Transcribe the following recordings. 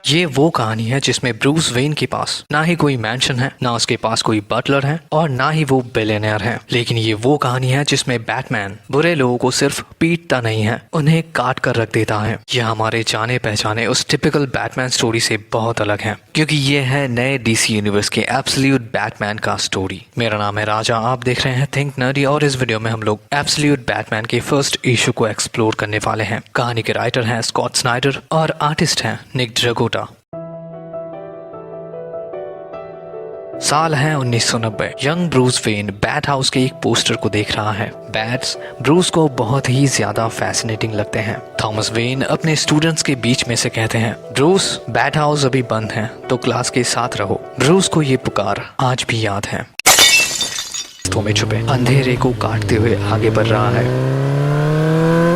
ये वो कहानी है जिसमें ब्रूस वेन के पास ना ही कोई मैंशन है, ना उसके पास कोई बटलर है और ना ही वो बिलियनर है। लेकिन ये वो कहानी है जिसमें बैटमैन बुरे लोगों को सिर्फ पीटता नहीं है, उन्हें काट कर रख देता है। यह हमारे जाने पहचाने उस टिपिकल बैटमैन स्टोरी से बहुत अलग है, क्योंकि ये है नए डीसी यूनिवर्स के एब्सोल्यूट बैटमैन का स्टोरी। मेरा नाम है राजा, आप देख रहे हैं थिंक नर्डी और इस वीडियो में हम लोग एब्सोल्यूट बैटमैन के फर्स्ट इशू को एक्सप्लोर करने वाले हैं। कहानी के राइटर हैं स्कॉट स्नाइडर और आर्टिस्ट हैं निक ड्रैगोटा। साल है 1990। Young Bruce Wayne bat house के एक पोस्टर को देख रहा है। बैट्स ब्रूस को बहुत ही ज्यादा फैसिनेटिंग लगते हैं। थॉमस वेन अपने स्टूडेंट्स के बीच में से कहते हैं, ब्रूस बैट हाउस अभी बंद है तो क्लास के साथ रहो। ब्रूस को ये पुकार आज भी याद है। तो में छुपे अंधेरे को काटते हुए आगे बढ़ रहा है।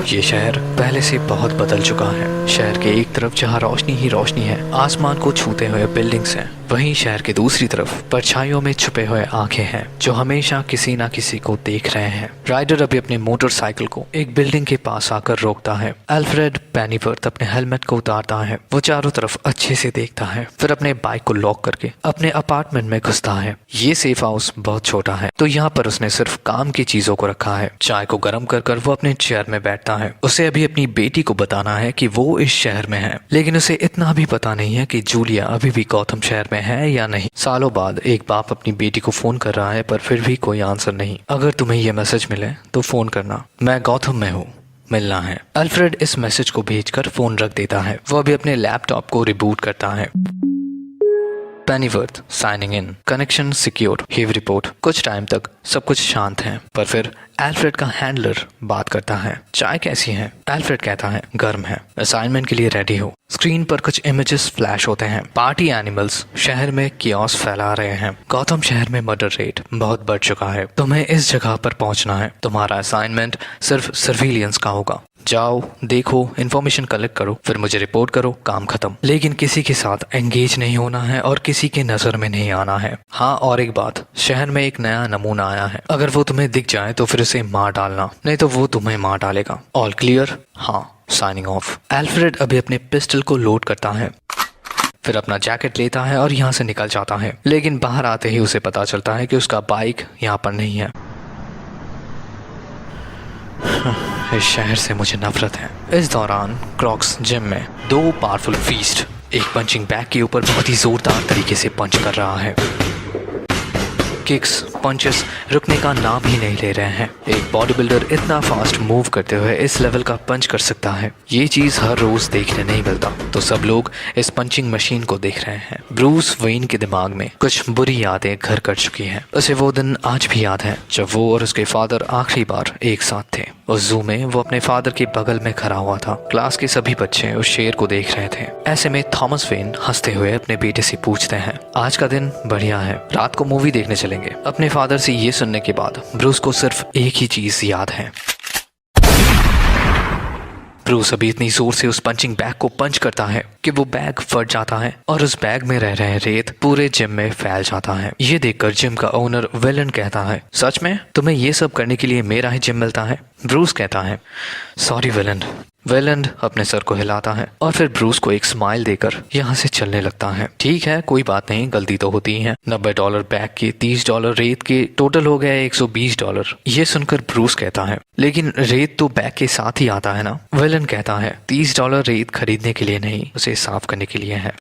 ये शहर पहले से बहुत बदल चुका है। शहर के एक तरफ जहाँ रोशनी ही रोशनी है, आसमान को छूते हुए बिल्डिंग्स हैं, वहीं शहर के दूसरी तरफ परछाइयों में छुपे हुए आंखें हैं जो हमेशा किसी ना किसी को देख रहे हैं। राइडर अभी अपने मोटरसाइकिल को एक बिल्डिंग के पास आकर रोकता है। अल्फ्रेड पेनीवर्थ अपने हेलमेट को उतारता है। वो चारों तरफ अच्छे से देखता है, फिर अपने बाइक को लॉक करके अपने अपार्टमेंट में घुसता है। ये सेफ हाउस बहुत छोटा है, तो यहाँ पर उसने सिर्फ काम की चीजों को रखा है। चाय को गर्म कर वो अपने चेयर में बैठता है। उसे अभी अपनी बेटी को बताना है कि वो इस शहर में है, लेकिन उसे इतना भी पता नहीं है कि जूलिया अभी भी गौथम शहर में है या नहीं। सालों बाद एक बाप अपनी बेटी को फोन कर रहा है, पर फिर भी कोई आंसर नहीं। अगर तुम्हें यह मैसेज मिले तो फोन करना, मैं गौथम में हूँ, मिलना है। अल्फ्रेड इस मैसेज को भेजकर फोन रख देता है। वो अभी अपने लैपटॉप को रिबूट करता है। पेनीवर्थ साइनिंग इन, कनेक्शन सिक्योर, हीव रिपोर्ट। कुछ टाइम तक सब कुछ शांत है, पर फिर अल्फ्रेड का हैंडलर बात करता है। चाय कैसी है? अल्फ्रेड कहता है गर्म है। असाइनमेंट के लिए रेडी हो। स्क्रीन पर कुछ इमेजेस फ्लैश होते हैं। पार्टी एनिमल्स शहर में कियोस फैला रहे हैं। गौतम शहर में मर्डर रेट बहुत बढ़ चुका है। तुम्हें इस जगह पर पहुंचना है। तुम्हारा असाइनमेंट सिर्फ सर्विलियंस का होगा। जाओ, देखो, इन्फॉर्मेशन कलेक्ट करो, फिर मुझे रिपोर्ट करो, काम खत्म। लेकिन किसी के साथ एंगेज नहीं होना है और किसी के नजर में नहीं आना है। हाँ, और एक बात, शहर में एक नया नमूना आया है। अगर वो तुम्हें दिख जाए तो फिर उसे मार डालना, नहीं तो वो तुम्हें मार डालेगा। All clear? हाँ, साइनिंग ऑफ। अल्फ्रेड अभी अपने पिस्टल को लोड करता है, फिर अपना जैकेट लेता है और यहाँ से निकल जाता है। लेकिन बाहर आते ही उसे पता चलता है कि उसका बाइक यहाँ पर नहीं है। इस शहर से मुझे नफरत है। इस दौरान क्रॉक्स जिम में दो पावरफुल फीस्ट एक पंचिंग बैग के ऊपर बहुत ही जोरदार तरीके से पंच कर रहा है। किक्स, पंचेस रुकने का नाम ही नहीं ले रहे हैं। एक बॉडी बिल्डर इतना फास्ट मूव करते हुए इस लेवल का पंच कर सकता है, ये चीज हर रोज देखने नहीं मिलता। तो सब लोग इस पंचिंग मशीन को देख रहे हैं। ब्रूस वेन के दिमाग में कुछ बुरी यादें घर कर चुकी हैं। उसे वो दिन आज भी याद है जब वो और उसके फादर आखिरी बार एक साथ थे। उस जू में वो अपने फादर के बगल में खड़ा हुआ था। क्लास के सभी बच्चे उस शेर को देख रहे थे। ऐसे में थॉमस वेन हंसते हुए अपने बेटे से पूछते हैं, आज का दिन बढ़िया है, रात को मूवी देखने चलेंगे। अपने फादर से ये सुनने के बाद ब्रूस को सिर्फ एक ही चीज याद है। ब्रूस अभी इतनी जोर से उस पंचिंग बैग को पंच करता है कि वो बैग फट जाता है और उस बैग में रह रहे रेत पूरे जिम में फैल जाता है। ये देखकर जिम का ओनर वेलन कहता है, सच में तुम्हें ये सब करने के लिए मेरा ही जिम मिलता है? ब्रूस कहता है, सॉरी वेलन। वेलन अपने सर को हिलाता है और फिर ब्रूस को एक स्माइल देकर यहाँ से चलने लगता है। ठीक है, कोई बात नहीं, गलती तो होती ही है। $90 बैग के, $30 रेत के, टोटल हो गया $120। ये सुनकर ब्रूस कहता है, लेकिन रेत तो बैग के साथ ही आता है ना? वेलन कहता है, $30 रेत खरीदने के लिए नहीं, उसे साफ करने के लिए है।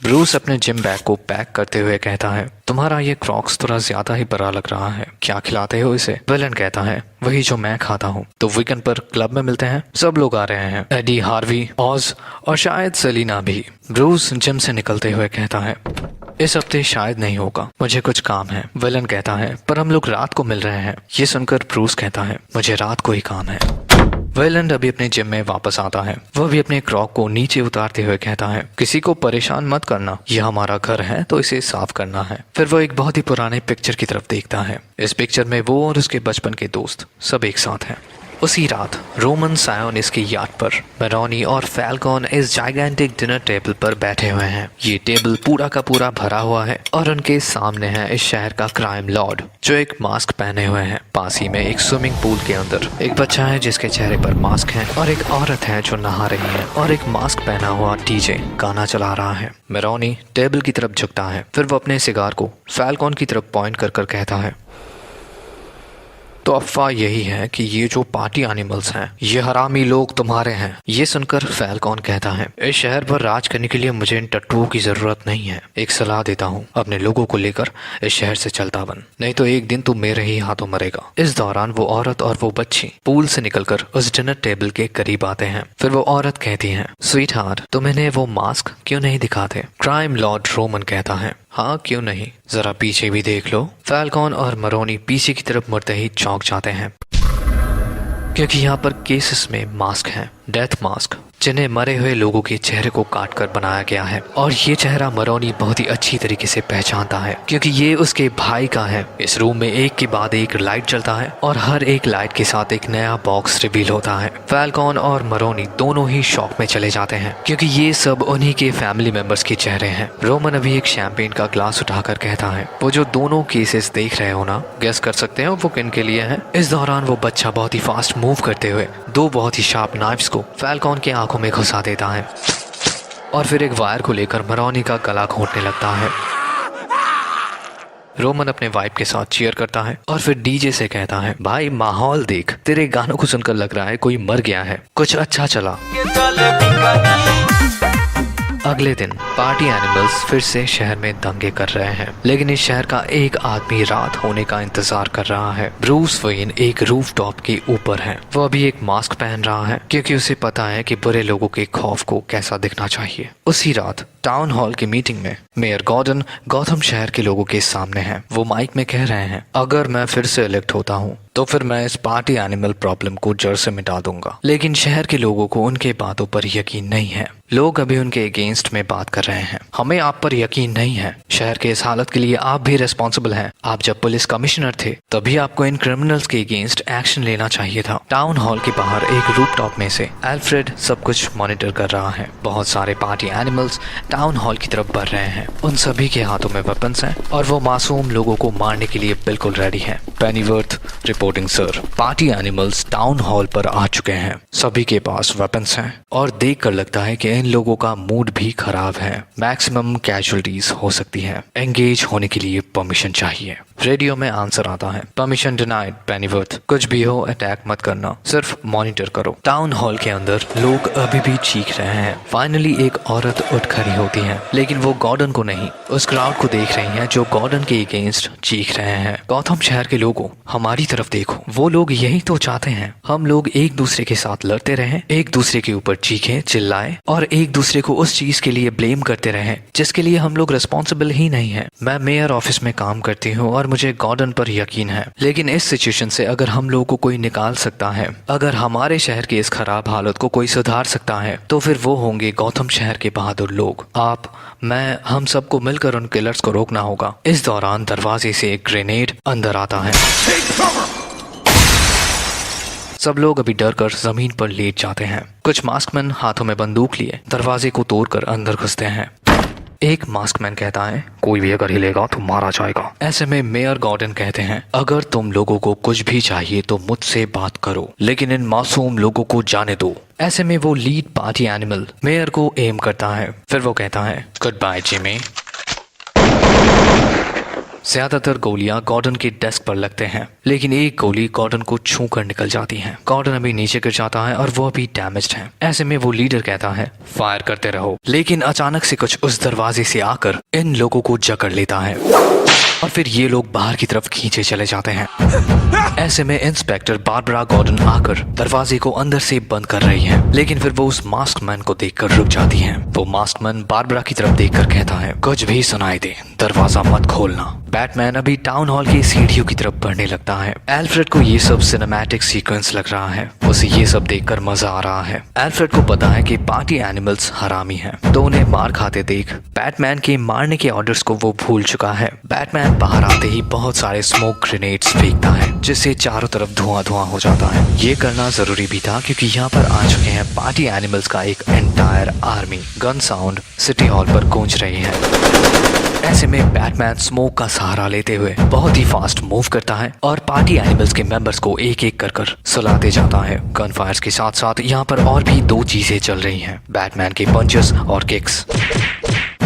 ब्रूस अपने जिम बैग को पैक करते हुए कहता है, तुम्हारा ये क्रॉक्स थोड़ा ज्यादा ही बड़ा लग रहा है, क्या खिलाते हो इसे? वेलन कहता है, वही जो मैं खाता हूँ। तो वीकेंड पर क्लब में मिलते हैं, सब लोग आ रहे हैं, एडी, हार्वी, ऑज और शायद सेलिना भी। ब्रूस जिम से निकलते हुए कहता है, इस हफ्ते शायद नहीं होगा, मुझे कुछ काम है। वेलन कहता है, पर हम लोग रात को मिल रहे हैं। ये सुनकर ब्रूस कहता है, मुझे रात को ही काम है। वेलैंड अभी अपने जिम में वापस आता है। वह भी अपने क्रॉक को नीचे उतारते हुए कहता है, किसी को परेशान मत करना, यह हमारा घर है तो इसे साफ करना है। फिर वो एक बहुत ही पुराने पिक्चर की तरफ देखता है। इस पिक्चर में वो और उसके बचपन के दोस्त सब एक साथ हैं। उसी रात रोमन सायोनिस की याद पर मेरोनी और फैल्कॉन इस जाइगेंटिक डिनर टेबल पर बैठे हुए हैं। ये टेबल पूरा का पूरा भरा हुआ है और उनके सामने है इस शहर का क्राइम लॉर्ड जो एक मास्क पहने हुए हैं। पास ही में एक स्विमिंग पूल के अंदर एक बच्चा है जिसके चेहरे पर मास्क है और एक औरत है जो नहा रही है और एक मास्क पहना हुआ डीजे गाना चला रहा है। मेरोनी टेबल की तरफ झुकता है, फिर वो अपने सिगार को फैल्कॉन की तरफ पॉइंट कर कर कहता है, तो अफवाह यही है कि ये जो पार्टी एनिमल्स हैं ये हरामी लोग तुम्हारे हैं। ये सुनकर फैल्कॉन कहता है, इस शहर पर राज करने के लिए मुझे इन टट्टुओं की जरूरत नहीं है। एक सलाह देता हूँ, अपने लोगों को लेकर इस शहर से चलता बन, नहीं तो एक दिन तू मेरे ही हाथों मरेगा। इस दौरान वो औरत और वो बच्ची पूल से निकलकर उस डिनर टेबल के करीब आते हैं। फिर वो औरत कहती है, स्वीट हार्ट, तुम इन्हें वो मास्क क्यों नहीं दिखाते? क्राइम लॉर्ड रोमन कहता है, हाँ क्यों नहीं, जरा पीछे भी देख लो। फैल्कॉन और मेरोनी पीछे की तरफ मुड़ते ही चौंक जाते हैं क्योंकि यहाँ पर केसेस में मास्क हैं, डेथ मास्क, जिन्हें मरे हुए लोगों के चेहरे को काटकर बनाया गया है। और ये चेहरा मेरोनी बहुत ही अच्छी तरीके से पहचानता है क्योंकि ये उसके भाई का है। इस रूम में एक के बाद एक लाइट जलता है और हर एक लाइट के साथ एक नया बॉक्स रिवील होता है। फैल्कॉन और मेरोनी दोनों ही शॉक में चले जाते हैं क्योंकि ये सब उन्हीं के फैमिली मेंबर्स के चेहरे हैं। रोमन अभी एक शैंपेन का ग्लास उठाकर कहता है, वो जो दोनों केसेस देख रहे हो ना, गेस कर सकते हो वो किन के लिए है? इस दौरान वो बच्चा बहुत ही फास्ट मूव करते हुए दो बहुत ही शार्प नाइफ्स को फैल्कॉन के आंखों में घुसा देता है और फिर एक वायर को लेकर मेरोनी का गला घोंटने लगता है। रोमन अपने वाइफ के साथ चीयर करता है और फिर डीजे से कहता है, भाई माहौल देख, तेरे गानों को सुनकर लग रहा है कोई मर गया है, कुछ अच्छा चला। अगले दिन पार्टी एनिमल्स फिर से शहर में दंगे कर रहे हैं, लेकिन इस शहर का एक आदमी रात होने का इंतजार कर रहा है। ब्रूस वेन एक रूफटॉप के ऊपर है। वो अभी एक मास्क पहन रहा है क्योंकि उसे पता है कि बुरे लोगों के खौफ को कैसा दिखना चाहिए। उसी रात टाउन हॉल की मीटिंग में मेयर गॉर्डन गौथम शहर के लोगों के सामने हैं। वो माइक में कह रहे हैं, अगर मैं फिर से इलेक्ट होता हूँ तो फिर मैं इस पार्टी एनिमल प्रॉब्लम को जड़ से मिटा दूंगा। लेकिन शहर के लोगों को उनके बातों पर यकीन नहीं है। लोग अभी उनके अगेंस्ट में बात कर रहे हैं। हमें आप पर यकीन नहीं है। शहर के इस हालत के लिए आप भी रिस्पॉन्सिबल हैं। आप जब पुलिस कमिश्नर थे तभी आपको इन क्रिमिनल्स के अगेंस्ट एक्शन लेना चाहिए था। टाउन हॉल के बाहर एक रूफटॉप में से एल्फ्रेड सब कुछ मॉनिटर कर रहा है। बहुत सारे पार्टी एनिमल्स टाउन हॉल की तरफ बढ़ रहे हैं। उन सभी के हाथों में वेपन्स हैं और वो मासूम लोगों को मारने के लिए बिल्कुल रेडी हैं। Pennyworth reporting sir, party animals town hall पर आ चुके हैं। सभी के पास वेपन्स हैं और देखकर लगता है कि इन लोगों का मूड भी खराब है। मैक्सिमम कैजुअलिटीज हो सकती है। एंगेज होने के लिए परमिशन चाहिए। रेडियो में आंसर आता है, परमिशन डिनाइड पेनीवर्थ, कुछ भी हो अटैक मत करना, सिर्फ मॉनिटर करो। टाउन हॉल के अंदर लोग अभी भी चीख रहे हैं। फाइनली एक औरत उठ खड़ी होती है, लेकिन वो गॉर्डन को नहीं, उस क्राउड को देख रही है जो गॉर्डन के अगेंस्ट चीख रहे हैं। गौथम शहर के लोगों, हमारी तरफ देखो। वो लोग यही तो चाहते हैं, हम लोग एक दूसरे के साथ लड़ते रहें, एक दूसरे के ऊपर चीखें चिल्लाएं और एक दूसरे को उस चीज के लिए ब्लेम करते रहें जिसके लिए हम लोग रिस्पॉन्सिबल ही नहीं है। मैं मेयर ऑफिस में काम करती हूँ और मुझे गॉर्डन पर यकीन है, लेकिन इस सिचुएशन से अगर हम लोगों को कोई निकाल सकता है, अगर हमारे शहर की इस खराब हालत को कोई सुधार सकता है, तो फिर वो होंगे गौथम शहर के बहादुर लोग। आप, मैं, हम सबको मिलकर उन किलर्स को रोकना होगा। इस दौरान दरवाजे से एक ग्रेनेड अंदर आता है। सब लोग अभी डर कर जमीन पर लेट जाते हैं। कुछ मास्कमैन हाथों में बंदूक लिए दरवाजे को तोड़कर अंदर घुसते हैं। एक मास्कमैन कहता है, कोई भी अगर हिलेगा तो मारा जाएगा। ऐसे में मेयर गॉर्डन कहते हैं, अगर तुम लोगों को कुछ भी चाहिए तो मुझसे बात करो, लेकिन इन मासूम लोगों को जाने दो। ऐसे में वो लीड पार्टी एनिमल मेयर को एम करता है। फिर वो कहता है, गुड बाय जिमी। ज्यादातर गोलियां गॉर्डन के डेस्क पर लगते हैं, लेकिन एक गोली गॉर्डन को छू कर निकल जाती है। गॉर्डन अभी नीचे गिर जाता है और वो अभी डैमेज्ड है। ऐसे में वो लीडर कहता है, फायर करते रहो, लेकिन अचानक से कुछ उस दरवाजे से आकर इन लोगों को जकड़ लेता है और फिर ये लोग बाहर की तरफ खींचे चले जाते हैं। ऐसे में इंस्पेक्टर बारबरा गॉर्डन आकर दरवाजे को अंदर से बंद कर रही है, लेकिन फिर वो उस मास्कमैन को देखकर रुक जाती है। वो मास्कमैन बारबरा की तरफ देखकर कहता है, कुछ भी सुनाई दे दरवाजा मत खोलना। बैटमैन अभी टाउन हॉल की सीढ़ियों की तरफ बढ़ने लगता है। एल्फ्रेड को ये सब सिनेमैटिक सीक्वेंस लग रहा है। उसे ये सब देखकर मजा आ रहा है। एल्फ्रेड को पता है कि पार्टी एनिमल्स हरामी हैं, तो उन्हें मार खाते देख बैटमैन के मारने के ऑर्डर्स को वो भूल चुका है। बैटमैन बाहर आते ही बहुत सारे स्मोक ग्रेनेड्स फेंकता है, जिससे चारों तरफ धुआं धुआं हो जाता है। ये करना जरूरी भी था क्योंकि यहाँ पर आ चुके हैं पार्टी एनिमल्स का एक entire army. Gun sound city hall पर गूंज रही है। ऐसे में बैटमैन स्मोक का सहारा लेते हुए बहुत ही फास्ट मूव करता है और पार्टी एनिमल्स के मेंबर्स को एक एक कर सुलाते जाता है। गन फायर्स के साथ साथ यहाँ पर और भी दो चीजें चल रही हैं, बैटमैन के पंचेस और किक्स।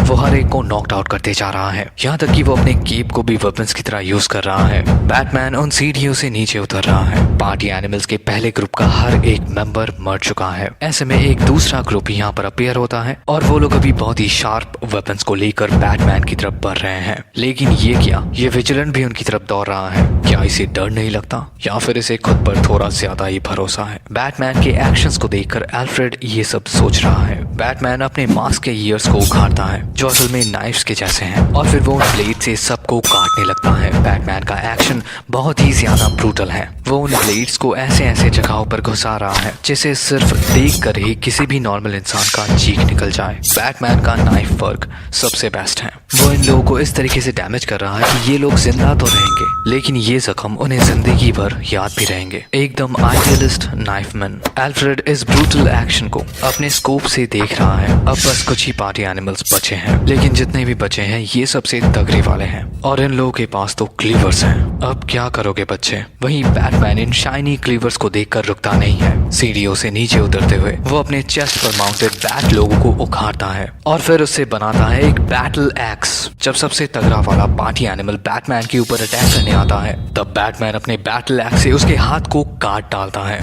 वो हर एक को नॉकड आउट करते जा रहा है, यहाँ तक कि वो अपने कीप को भी वेपन्स की तरह यूज कर रहा है। बैटमैन उन सीढ़ियों से नीचे उतर रहा है। पार्टी एनिमल्स के पहले ग्रुप का हर एक मेंबर मर चुका है। ऐसे में एक दूसरा ग्रुप यहाँ पर अपीयर होता है और वो लोग अभी बहुत ही शार्प वेपन्स को लेकर बैटमैन की तरफ बढ़ रहे हैं। लेकिन ये क्या, ये विजिलेंट भी उनकी तरफ दौड़ रहा है। क्या इसे डर नहीं लगता या फिर इसे खुद पर थोड़ा ज्यादा ही भरोसा है? बैटमैन के एक्शंस को देखकर एल्फ्रेड ये सब सोच रहा है। बैटमैन अपने मास्क के ईयर्स को उखाड़ता है जो असल में नाइफ्स के जैसे हैं, और फिर वो ब्लेड से सबको काटने लगता है। बैटमैन का एक्शन बहुत ही ज्यादा ब्रूटल है। वो उन ब्लेड्स को ऐसे ऐसे जगहों पर घुसा रहा है जिसे सिर्फ देख कर ही किसी भी नॉर्मल इंसान का चीख निकल जाए। बैटमैन का नाइफ वर्क सबसे बेस्ट है। वो इन लोगों को इस तरीके से डैमेज कर रहा है कि ये लोग जिंदा तो रहेंगे, लेकिन ये जख्म उन्हें जिंदगी भर याद भी रहेंगे। एकदम आइडियलिस्ट नाइफमैन एल्फ्रेड इस ब्रूटल एक्शन को अपने स्कोप से देख रहा है। अब बस कुछ ही पार्टी एनिमल्स बचे हैं, लेकिन जितने भी बचे हैं ये सबसे तगड़े वाले हैं और इन लोगों के पास तो क्लीवर्स हैं। अब क्या करोगे बच्चे? वहीं बैटमैन इन शाइनी क्लीवर्स को देखकर रुकता नहीं है। सीढ़ियों से नीचे उतरते हुए वो अपने चेस्ट पर माउंटेड बैट लोगों को उखाड़ता है और फिर उससे बनाता है एक बैटल एक्स। जब सबसे तगड़ा वाला पार्टी एनिमल बैटमैन के ऊपर अटैक करने आता है, तब बैटमैन अपने बैटल एक्स से उसके हाथ को काट डालता है।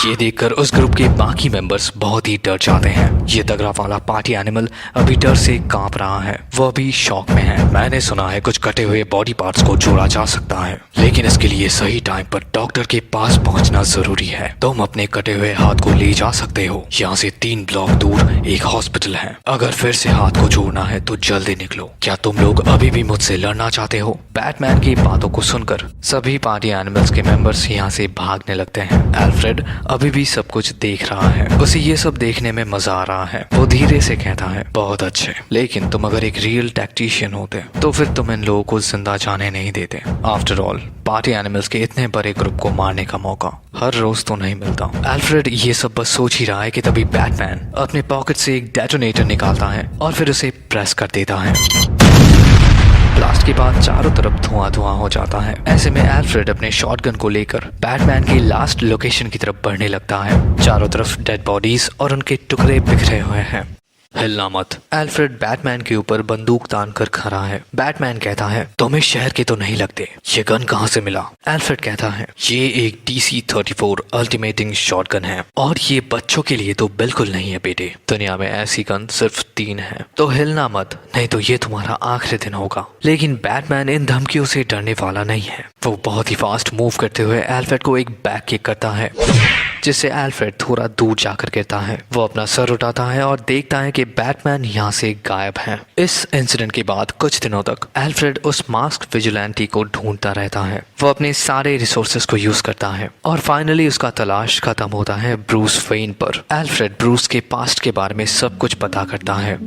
ये देखकर उस ग्रुप के बाकी मेंबर्स बहुत ही डर जाते हैं। ये तगड़ा वाला पार्टी एनिमल अभी डर से कांप रहा है। वो अभी शॉक में है। मैंने सुना है कुछ कटे हुए बॉडी पार्ट्स को जोड़ा जा सकता है, लेकिन इसके लिए सही टाइम पर डॉक्टर के पास पहुंचना जरूरी है। तुम अपने कटे हुए हाथ को ले जा सकते हो। यहाँ से 3 ब्लॉक दूर एक हॉस्पिटल है। अगर फिर से हाथ को जोड़ना है तो जल्दी निकलो। क्या तुम लोग अभी भी मुझसे लड़ना चाहते हो? बैटमैन की बातों को सुनकर सभी पार्टी एनिमल्स के मेंबर्स यहाँ से भागने लगते हैं। एल्फ्रेड अभी भी सब कुछ देख रहा है। उसे ये सब देखने में मजा आ रहा है। वो धीरे से कहता है, बहुत अच्छे, लेकिन तुम अगर एक रियल टैक्टिशियन होते तो फिर तुम इन लोगों को जिंदा जाने नहीं देते। आफ्टर ऑल पार्टी एनिमल्स के इतने बड़े ग्रुप को मारने का मौका हर रोज तो नहीं मिलता। एल्फ्रेड ये सब बस सोच ही रहा है कि तभी बैटमैन अपने पॉकेट से एक डेटोनेटर निकालता है और फिर उसे प्रेस कर देता है। ब्लास्ट के बाद चारों तरफ धुआं धुआं हो जाता है। ऐसे में एल्फ्रेड अपने शॉटगन को लेकर बैटमैन की लास्ट लोकेशन की तरफ बढ़ने लगता है। चारों तरफ डेड बॉडीज और उनके टुकड़े बिखरे हुए हैं। हिलना मत। एल्फ्रेड बैटमैन के ऊपर बंदूक तान कर खड़ा है। बैटमैन कहता है, तुम्हें शहर के तो नहीं लगते, ये गन कहाँ से मिला? एल्फ्रेड कहता है, ये एक DC-34 अल्टीमेटिंग शॉटगन है और ये बच्चों के लिए तो बिल्कुल नहीं है बेटे। दुनिया में ऐसी गन सिर्फ 3 है, तो हिलना मत, नहीं तो ये तुम्हारा आखिरी दिन होगा। लेकिन बैटमैन इन धमकियों से डरने वाला नहीं है। वो बहुत ही फास्ट मूव करते हुए एल्फ्रेड को एक बैक किक करता है, जिससे एल्फ्रेड थोड़ा दूर जाकर गिरता है। वो अपना सर उठाता है और देखता है कि बैटमैन यहाँ से गायब है। इस इंसिडेंट के बाद कुछ दिनों तक एल्फ्रेड उस मास्क विजिलेंटी को ढूंढता रहता है। वो अपने सारे रिसोर्सेज को यूज करता है और फाइनली उसका तलाश खत्म होता है ब्रूस वेन पर। एल्फ्रेड ब्रूस के पास्ट के बारे में सब कुछ पता करता है।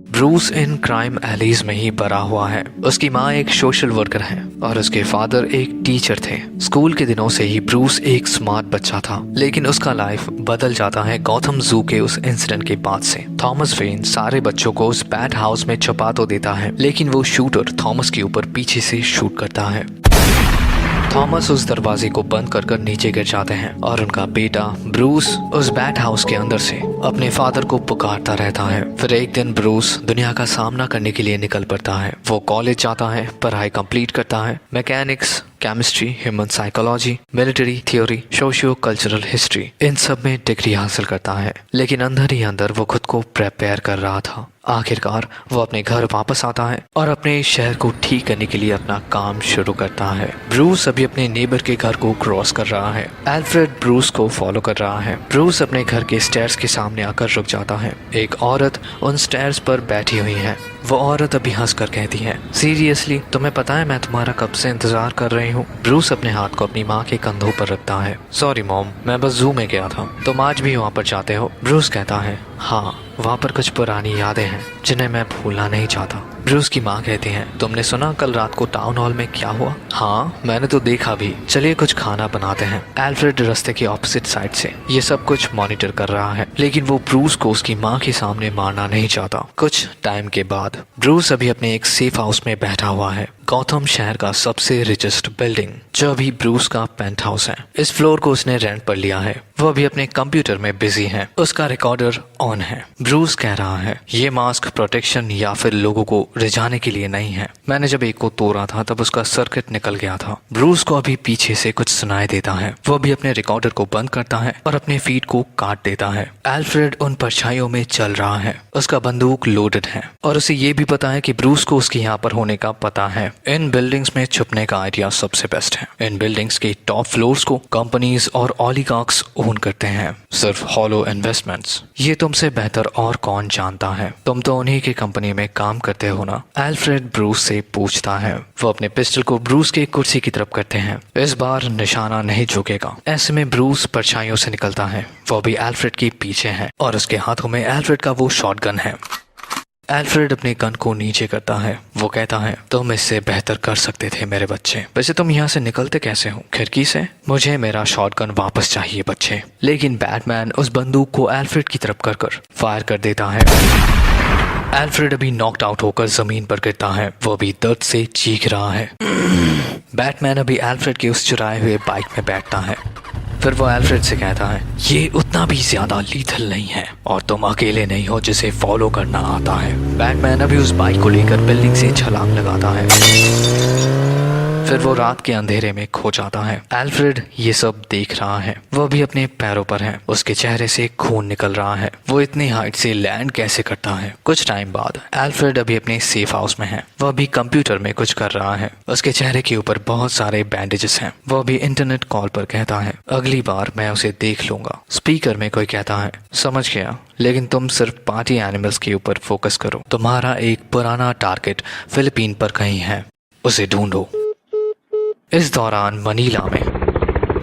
ब्रूस इन क्राइम एलीज में ही बड़ा हुआ है। उसकी माँ एक सोशल वर्कर है और उसके फादर एक टीचर थे। स्कूल के दिनों से ही ब्रूस एक स्मार्ट बच्चा था, लेकिन उसका लाइफ बदल जाता है गॉथम जू के उस इंसिडेंट के बाद से। थॉमस वेन सारे बच्चों को उस बैट हाउस में छुपा तो देता है, लेकिन वो शूटर थॉमस के ऊपर पीछे से शूट करता है। थॉमस उस दरवाजे को बंद कर नीचे गिर जाते हैं और उनका बेटा ब्रूस उस बैट हाउस के अंदर से अपने फादर को पुकारता रहता है। फिर एक दिन ब्रूस दुनिया का सामना करने के लिए निकल पड़ता है। वो कॉलेज जाता है, पढ़ाई कंप्लीट करता है, mechanics, chemistry, human psychology, military theory, socio cultural history, इन सब में डिग्री हासिल करता है। लेकिन अंदर ही अंदर वो खुद को प्रिपेयर कर रहा था। आखिरकार वो अपने घर वापस आता है और अपने शहर को ठीक करने के लिए अपना काम शुरू करता है। ब्रूस अभी अपने नेबर के घर को क्रॉस कर रहा है। एल्फ्रेड ब्रूस को फॉलो कर रहा है। ब्रूस अपने घर के स्टेयर्स के सामने आकर रुक जाता है। एक औरत उन स्टेयर्स पर बैठी हुई है। वो औरत अभी हंसकर कहती है, सीरियसली तुम्हें पता है मैं तुम्हारा कब से इंतजार कर रही हूँ। ब्रूस अपने हाथ को अपनी माँ के कंधों पर रखता है। सॉरी मॉम, मैं बस जू में गया था। तुम आज भी वहाँ पर जाते हो? ब्रूस कहता है, हाँ, वहाँ पर कुछ पुरानी यादें हैं जिन्हें मैं भूलना नहीं चाहता। ब्रूस की माँ कहती हैं, तुमने सुना कल रात को टाउन हॉल में क्या हुआ? हाँ, मैंने तो देखा भी। चलिए कुछ खाना बनाते हैं। एल्फ्रेड रास्ते के ऑपोजिट साइड से ये सब कुछ मॉनिटर कर रहा है, लेकिन वो ब्रूस को उसकी माँ के सामने मारना नहीं चाहता। कुछ टाइम के बाद ब्रूस अभी अपने एक सेफ हाउस में बैठा हुआ है। गॉथम शहर का सबसे रिचेस्ट बिल्डिंग, जो अभी ब्रूस का पेंट हाउस है। इस फ्लोर को उसने रेंट पर लिया है। वो अभी अपने कंप्यूटर में बिजी है। उसका रिकॉर्डर ऑन है। ब्रूस कह रहा है, ये मास्क प्रोटेक्शन या फिर लोगों को रिझाने के लिए नहीं है। मैंने जब एक को तोड़ा था तब उसका सर्किट निकल गया था। ब्रूस को अभी पीछे से कुछ सुनाई देता है। वो भी अपने रिकॉर्डर को बंद करता है और अपने फीट को काट देता है। एल्फ्रेड उन परछाइयों में चल रहा है। उसका बंदूक लोडेड है और उसे ये भी पता है कि ब्रूस को उसके यहाँ पर होने का पता है। इन बिल्डिंग्स में छुपने का आइडिया सबसे बेस्ट है। इन बिल्डिंग्स के टॉप फ्लोर्स को कंपनीज और ओलिगार्क्स ओन करते हैं, सिर्फ हॉलो इन्वेस्टमेंट्स। ये तुमसे बेहतर और कौन जानता है? तुम तो उन्हीं की कंपनी में काम करते हो ना? एल्फ्रेड ब्रूस से पूछता है। वो अपने पिस्टल को ब्रूस के कुर्सी की तरफ करते हैं। इस बार निशाना नहीं झुकेगा। ऐसे में ब्रूस परछाइयों से निकलता है। वो भी एल्फ्रेड के पीछे है और उसके हाथों में एल्फ्रेड का वो शॉटगन है। एल्फ्रेड अपने गन को नीचे करता है। वो कहता है, तुम इससे बेहतर कर सकते थे मेरे बच्चे। वैसे तुम यहाँ से निकलते कैसे हो? खिड़की से? मुझे मेरा शॉटगन वापस चाहिए बच्चे। लेकिन बैटमैन उस बंदूक को एल्फ्रेड की तरफ कर फायर कर देता है। एल्फ्रेड अभी नॉकड आउट होकर जमीन पर गिरता है। वो अभी दर्द से चीख रहा है। बैटमैन अभी एल्फ्रेड के उस चुराए हुए बाइक में बैठता है। फिर वो एल्फ्रेड से कहता है, ये उतना भी ज्यादा लीथल नहीं है और तुम अकेले नहीं हो जिसे फॉलो करना आता है। बैटमैन अभी उस बाइक को लेकर बिल्डिंग से छलांग लगाता है। फिर वो रात के अंधेरे में खो जाता है। एल्फ्रेड ये सब देख रहा है। वो भी अपने पैरों पर है। उसके चेहरे से खून निकल रहा है। वो इतनी हाइट से लैंड कैसे करता है? कुछ टाइम बाद एल्फ्रेड अभी अपने सेफ हाउस में है। वो अभी कंप्यूटर में कुछ कर रहा है। उसके चेहरे के ऊपर बहुत सारे बैंडेजेस हैं। वो अभी इंटरनेट कॉल पर कहता है, अगली बार मैं उसे देख लूंगा। स्पीकर में कोई कहता है, समझ गया, लेकिन तुम सिर्फ पार्टी एनिमल्स के ऊपर फोकस करो। तुम्हारा एक पुराना टारगेट फिलीपीन पर कहीं है, उसे ढूंढो। इस दौरान मनीला में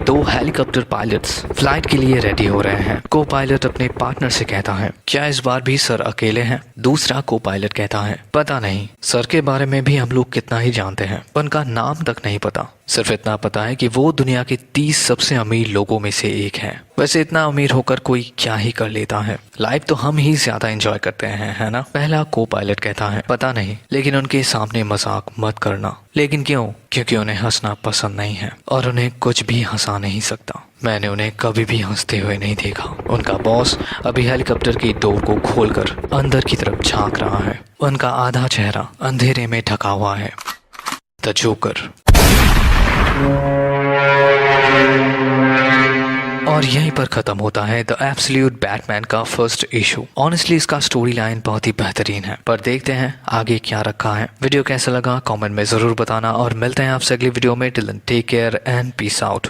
2 हेलीकॉप्टर पायलट्स फ्लाइट के लिए रेडी हो रहे हैं। को पायलट अपने पार्टनर से कहता है, क्या इस बार भी सर अकेले हैं? दूसरा को पायलट कहता है, पता नहीं, सर के बारे में भी हम लोग कितना ही जानते हैं, उनका नाम तक नहीं पता। सिर्फ इतना पता है कि वो दुनिया के 30 सबसे अमीर लोगों में से एक हैं। वैसे इतना अमीर होकर कोई क्या ही कर लेता है? लाइफ तो हम ही ज्यादा एंजॉय करते हैं, है ना? पहला को पायलट कहता है, पता नहीं, लेकिन उनके सामने मजाक मत करना। लेकिन क्यों? क्योंकि उन्हें हंसना पसंद नहीं है और उन्हें कुछ भी हंसा नहीं सकता। मैंने उन्हें कभी भी हंसते हुए नहीं देखा। उनका बॉस अभी हेलीकॉप्टर की डोर को खोलकर अंदर की तरफ झांक रहा है। उनका आधा चेहरा अंधेरे में ढका हुआ है। The joker. और यहीं पर खत्म होता है द एब्सोल्यूट बैटमैन का फर्स्ट इशू। ऑनेस्टली इसका स्टोरी लाइन बहुत ही बेहतरीन है, पर देखते हैं आगे क्या रखा है। वीडियो कैसा लगा कमेंट में जरूर बताना और मिलते हैं आपसे अगली वीडियो में। Till then take care and peace out.